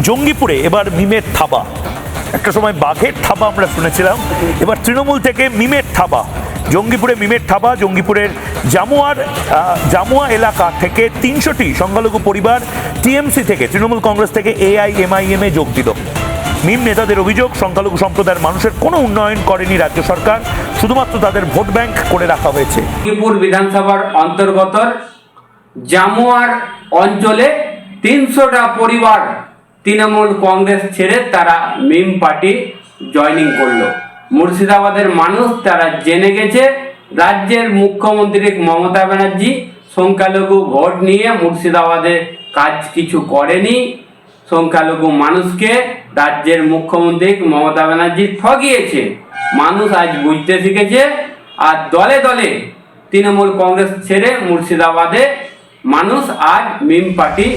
জঙ্গিপুরে এবার মিমের থাবা। একটা সময় বাঘের থাবা আমরা শুনেছিলাম, এবার তৃণমূল থেকে মিমের থাবা। জঙ্গিপুরে মিমের থাবা। জঙ্গিপুরের জামুয়া এলাকা থেকে 300টি সংখ্যালঘু পরিবার টিএমসি থেকে, তৃণমূল কংগ্রেস থেকে AIMIM এ যোগ দিল। মিম নেতাদের অভিযোগ, সংখ্যালঘু সম্প্রদায়ের মানুষের কোনো উন্নয়ন করেনি রাজ্য সরকার, শুধুমাত্র তাদের ভোট ব্যাংক করে রাখা হয়েছে। জঙ্গিপুর বিধানসভার অন্তর্গত জামুয়ার অঞ্চলে 300টা পরিবার তৃণমূল কংগ্রেস ছেড়ে তারা মিম পার্টি জয়েনিং করলো। মুর্শিদাবাদের মানুষ তারা জেনে গেছে রাজ্যের মুখ্যমন্ত্রী মমতা ব্যানার্জি সংখ্যালঘু ভোট নিয়ে মুর্শিদাবাদে কাজ কিছু করেনি। সংখ্যালঘু মানুষকে রাজ্যের মুখ্যমন্ত্রী মমতা ব্যানার্জি ঠকিয়েছে। মানুষ আজ বুঝতে শিখেছে। আর দলে দলে তৃণমূল কংগ্রেস ছেড়ে মুর্শিদাবাদে মানুষ আজ মিম পার্টি